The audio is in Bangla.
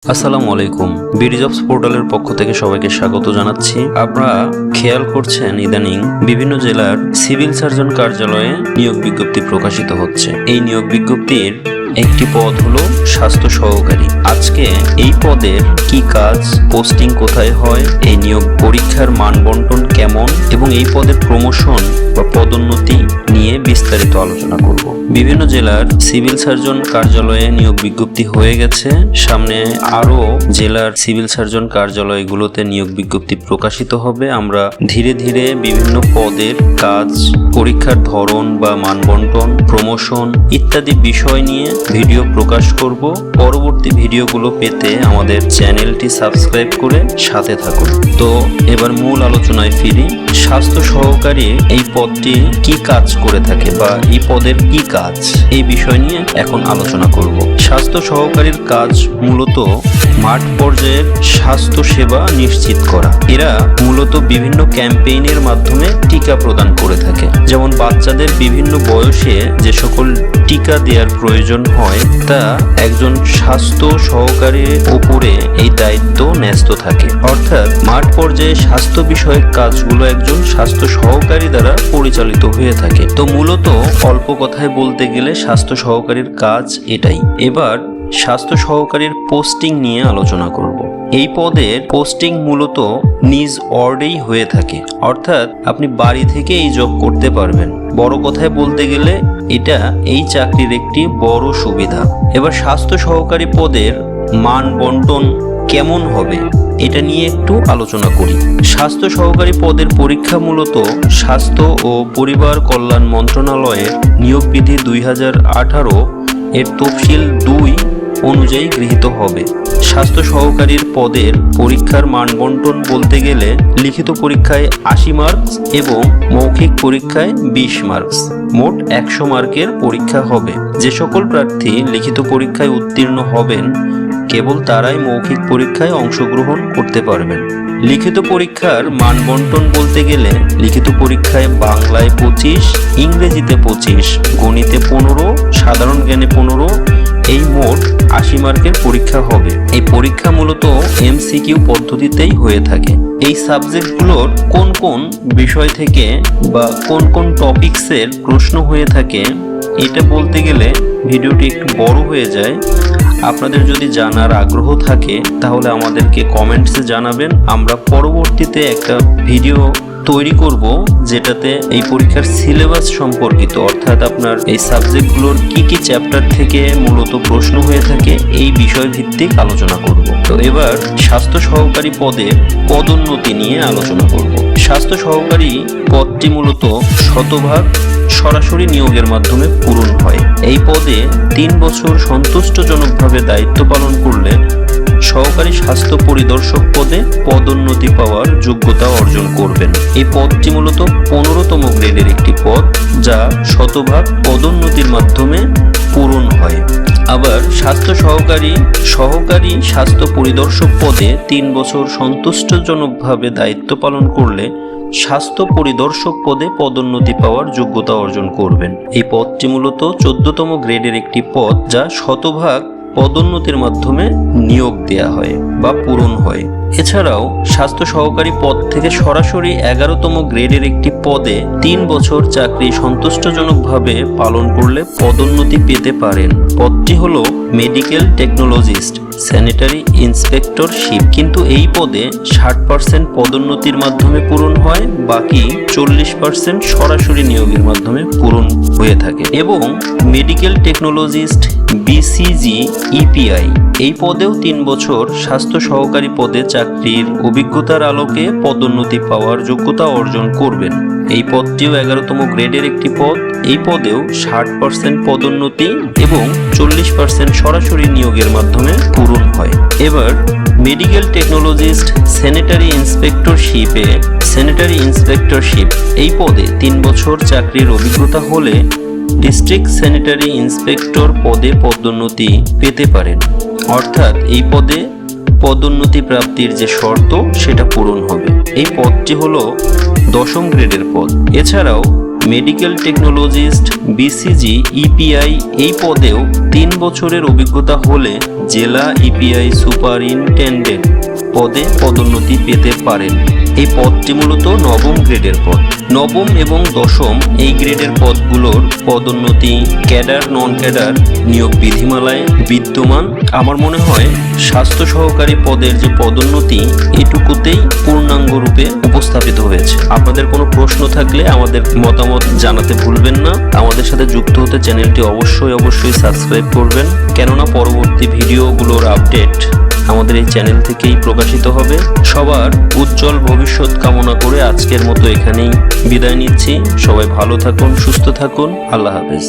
আসসালামু আলাইকুম। বিডি জবস পোর্টালের পক্ষ থেকে সবাইকে স্বাগত জানাচ্ছি। আপনারা খেয়াল করছেন ইদানিং বিভিন্ন জেলার সিভিল সার্জন কার্যালয়ে নিয়োগ বিজ্ঞপ্তি প্রকাশিত হচ্ছে। এই নিয়োগ বিজ্ঞপ্তির একটি পদ হলো স্বাস্থ্য সহকারী। আজকে এই পদের কি কাজ, পোস্টিং কোথায় হয়, এই নিয়োগ পরীক্ষার মান বন্টন কেমন এবং এই পদের প্রমোশন বা পদোন্নতি নিয়ে বিস্তারিত আলোচনা করব। বিভিন্ন জেলার সিভিল সার্জন কার্যালয়ে নিয়োগ বিজ্ঞপ্তি হয়ে গেছে। সামনে আরো জেলার সিভিল সার্জন কার্যালয়গুলোতে নিয়োগ বিজ্ঞপ্তি প্রকাশিত হবে। আমরা ধীরে ধীরে বিভিন্ন পদের কাজ, পরীক্ষার ধরন বা মানবন্টন, প্রমোশন ইত্যাদি বিষয় নিয়ে ভিডিও প্রকাশ করব। পরবর্তী ভিডিওগুলো পেতে আমাদের চ্যানেলটি সাবস্ক্রাইব করে সাথে থাকুন। তো এবার মূল আলোচনায় ফিরি। স্বাস্থ্য সহকারী এই পদটি কি কাজ করে থাকে বা এই পদের কি কাজ, এই বিষয় নিয়ে এখন আলোচনা করব। স্বাস্থ্য সহকারীর কাজ মূলত মাঠ পর্যায়ের স্বাস্থ্য সেবা নিশ্চিত করা। এরা মূলত বিভিন্ন ক্যাম্পেইনের মাধ্যমে টিকা প্রদান করে থাকে। যেমন বাচ্চাদের বিভিন্ন বয়সে যে সকল টিকা দেওয়ার প্রয়োজন হয় তা একজন স্বাস্থ্য সহকারীর উপরে এই দায়িত্ব ন্যস্ত থাকে। অর্থাৎ মাঠ পর্যায়ে স্বাস্থ্য বিষয়ক কাজগুলো একজন স্বাস্থ্য সহকারী দ্বারা পরিচালিত হয়ে থাকে। তো মূলত অল্প কথায় বলতে গেলে স্বাস্থ্য সহকারীর কাজ এটাই। এবার স্বাস্থ্য সহকারীর পোস্টিং নিয়ে আলোচনা করব। এই পদের পোস্টিং মূলত নিজ ওয়ার্ডেই হয়ে থাকে, অর্থাৎ আপনি বাড়ি থেকে এই জব করতে পারবেন। বড় কথায় বলতে গেলে এটা এই চাকরির একটি বড় সুবিধা। এবার স্বাস্থ্য সহকারী পদের মান বন্টন কেমন হবে এটা নিয়ে একটু আলোচনা করি। স্বাস্থ্য সহকারী পদের পরীক্ষা মূলত স্বাস্থ্য ও পরিবার কল্যাণ মন্ত্রণালয়ের নিয়োগ বিধি 2018 এর তফসিল 2 অনুযায়ী গৃহীত হবে। স্বাস্থ্য সহকারীর পদের পরীক্ষার মানবন্টন বলতে গেলে লিখিত পরীক্ষায় 80 মার্কস এবং মৌখিক পরীক্ষায় 20 মার্কস, মোট 100 মার্কের পরীক্ষা হবে। যে সকল প্রার্থী লিখিত পরীক্ষায় উত্তীর্ণ হবেন কেবল তারাই মৌখিক পরীক্ষায় অংশগ্রহণ করতে পারবেন। লিখিত পরীক্ষার মানবন্টন বলতে গেলে লিখিত পরীক্ষায় বাংলায় 25, ইংরেজিতে 25, গণিতে 15, সাধারণ জ্ঞানে 15, এই মোট 80 মার্কের পরীক্ষা হবে। এই পরীক্ষা মূলত এমসিকিউ পদ্ধতিতেই হয়ে থাকে। এই সাবজেক্টগুলোর কোন কোন বিষয় থেকে বা কোন কোন টপিকসের প্রশ্ন হয়ে থাকে এটা বলতে গেলে ভিডিওটি একটু বড় হয়ে যায়। আপনাদের যদি জানার আগ্রহ থাকে তাহলে আমাদেরকে কমেন্টসে জানাবেন। আমরা পরবর্তীতে একটা ভিডিও তৈরি করব যেটাতে এই পরীক্ষার সিলেবাস সম্পর্কিত, অর্থাৎ আপনার এই সাবজেক্টগুলোর কি কি চ্যাপ্টার থেকে মূলত প্রশ্ন হয়ে থাকে এই বিষয় ভিত্তিক আলোচনা করব। তো এবার স্বাস্থ্য সহকারী পদের পদোন্নতি নিয়ে আলোচনা করব। স্বাস্থ্য সহকারী পদটি মূলত শতভাগ সরাসরি নিয়োগের মাধ্যমে পূরণ হয়। এই পদে 3 বছর সন্তুষ্টজনকভাবে দায়িত্ব পালন করলে সহকারী স্বাস্থ্য পরিদর্শক পদে পদোন্নতি পাওয়ার যোগ্যতা অর্জন করবেন। এই পদটি মূলত 15তম গ্রেডের একটি পদ যা শতভাগ পদোন্নতির মাধ্যমে পূরণ হয়। আবার স্বাস্থ্য সহকারী স্বাস্থ্য পরিদর্শক পদে 3 বছর সন্তুষ্টজনকভাবে দায়িত্ব পালন করলে স্বাস্থ্য পরিদর্শক পদে পদোন্নতি পাওয়ার যোগ্যতা অর্জন করবেন। এই পদটি মূলত 14তম গ্রেডের একটি পদ যা শতভাগ পদোন্নতির মাধ্যমে নিয়োগ দেয়া হয় বা পূরণ হয়। এছাড়াও স্বাস্থ্য সহকারী পদ থেকে সরাসরি 11তম গ্রেডের একটি পদে 3 বছর চাকরি সন্তুষ্টজনকভাবে পালন করলে পদোন্নতি পেতে পারেন। পদটি হলো মেডিকেল টেকনোলজিস্ট স্যানিটারি ইন্সপেক্টরশিপ, কিন্তু এই পদে 60% পদোন্নতির মাধ্যমে পূরণ হয়, বাকি 40% সরাসরি নিয়োগের মাধ্যমে পূরণ হয়ে থাকে। এবং মেডিকেল টেকনোলজিস্ট বিসিজি ইপিআই এই পদেও 3 বছর স্বাস্থ্য সহকারী পদে চাকরির অভিজ্ঞতার আলোকে পদোন্নতি পাওয়ার যোগ্যতা অর্জন করবেন। এই পদটিও 11তম গ্রেডের একটি পদ। এই পদেও 60% পদোন্নতি এবং 40% সরাসরি নিয়োগের মাধ্যমে পূরণ হয়। এবার মেডিকেল টেকনোলজিস্ট স্যানিটারি ইন্সপেক্টরশিপ এই পদে 3 বছর চাকরির অভিজ্ঞতা হলে ডিস্ট্রিক্ট স্যানিটারি ইন্সপেক্টর পদে পদোন্নতি পেতে পারেন। অর্থাৎ এই পদে পদোন্নতি প্রাপ্তির যে শর্ত সেটা পূরণ হবে। এই পদটি হলো 10ম গ্রেডের পদ। এছাড়াও মেডিকেল টেকনোলজিস্ট বিসিজি ইপিআই এই পদেও 3 বছরের অভিজ্ঞতা হলে জেলা ইপিআই সুপারিনটেন্ডেন্ট পদে পদোন্নতি পেতে পারেন। এই পদটি মূলত নবম গ্রেডের পদ। নবম এবং দশম এই গ্রেডের পদগুলোর পদোন্নতি ক্যাডার নন ক্যাডার নিয়োগ বিধিমালায় বিদ্যমান। আমার মনে হয় স্বাস্থ্য সহকারী পদের যে পদোন্নতি এটুকুতেই পূর্ণাঙ্গ রূপে উপস্থাপিত হয়েছে। আপনাদের কোনো প্রশ্ন থাকলে আমাদের মতামত জানাতে ভুলবেন না। আমাদের সাথে যুক্ত হতে চ্যানেলটি অবশ্যই সাবস্ক্রাইব করবেন, কেননা পরবর্তী ভিডিওগুলোর আপডেট আমাদের এই চ্যানেল থেকেই প্রকাশিত হবে। সবার উজ্জ্বল ভবিষ্যৎ কামনা করে আজকের মতো এখানেই বিদায় নিচ্ছি। সবাই ভালো থাকুন, সুস্থ থাকুন। আল্লাহ হাফেজ।